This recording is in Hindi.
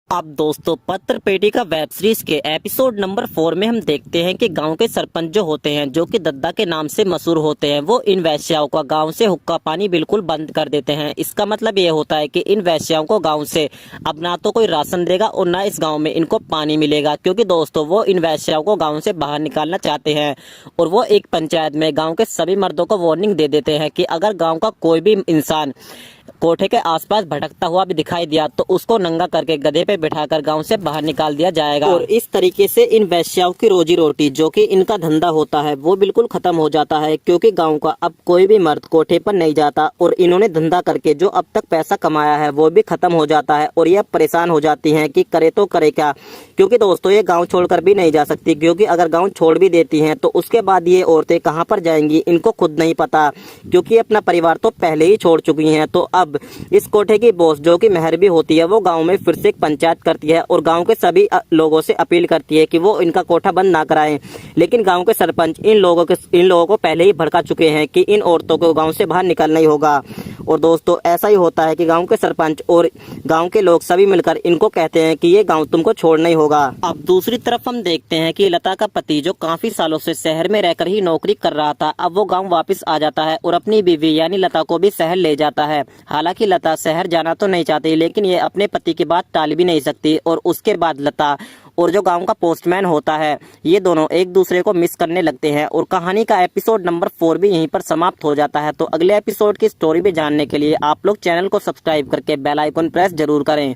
अब दोस्तों पत्र पेटी का वेब सीरीज के एपिसोड नंबर 4 में हम देखते हैं कि गांव के सरपंच जो होते हैं, जो कि दद्दा के नाम से मशहूर होते हैं, वो इन वैश्याओं का गांव से हुक्का पानी बिल्कुल बंद कर देते हैं। इसका मतलब ये होता है कि इन वैश्याओं को गांव से अब ना तो कोई राशन देगा और ना इस गाँव में इनको पानी मिलेगा, क्योंकि दोस्तों वो इन वैश्याओं को गाँव से बाहर निकालना चाहते हैं। और वो एक पंचायत में गाँव के सभी मर्दों को वार्निंग दे देते हैं कि अगर गाँव का कोई भी इंसान कोठे के आसपास भटकता हुआ भी दिखाई दिया तो उसको नंगा करके गधे पे बिठाकर गांव से बाहर निकाल दिया जाएगा। और इस तरीके से इन वैश्याओं की रोजी रोटी, जो कि इनका धंधा होता है, वो बिल्कुल खत्म हो जाता है, क्योंकि गांव का अब कोई भी मर्द कोठे पर नहीं जाता और इन्होंने धंधा करके जो अब तक पैसा कमाया है वो भी खत्म हो जाता है। और ये परेशान हो जाती हैं कि करे तो करे क्या, क्योंकि दोस्तों ये गाँव छोड़कर भी नहीं जा सकती, क्योंकि अगर गाँव छोड़ भी देती हैं तो उसके बाद ये औरतें कहाँ पर जाएंगी इनको खुद नहीं पता, क्योंकि अपना परिवार तो पहले ही छोड़ चुकी हैं। तो अब इस कोठे की बॉस, जो कि मेहर भी होती है, वो गांव में फिर से एक पंचायत करती है और गांव के सभी लोगों से अपील करती है कि वो इनका कोठा बंद ना कराएं। लेकिन गांव के सरपंच इन लोगों को पहले ही भड़का चुके हैं कि इन औरतों को गांव से बाहर निकलना ही होगा। और दोस्तों ऐसा ही होता है कि गांव के सरपंच और गांव के लोग सभी मिलकर इनको कहते हैं कि ये गांव तुमको छोड़ना ही होगा। अब दूसरी तरफ हम देखते हैं कि लता का पति, जो काफी सालों से शहर में रहकर ही नौकरी कर रहा था, अब वो गांव वापस आ जाता है और अपनी बीवी यानी लता को भी शहर ले जाता है। हालांकि लता शहर जाना तो नहीं चाहती, लेकिन ये अपने पति की बात टाल भी नहीं सकती। और उसके बाद लता और जो गांव का पोस्टमैन होता है, ये दोनों एक दूसरे को मिस करने लगते हैं और कहानी का एपिसोड नंबर 4 भी यहीं पर समाप्त हो जाता है। तो अगले एपिसोड की स्टोरी भी जानने के लिए आप लोग चैनल को सब्सक्राइब करके बेल आइकन प्रेस जरूर करें।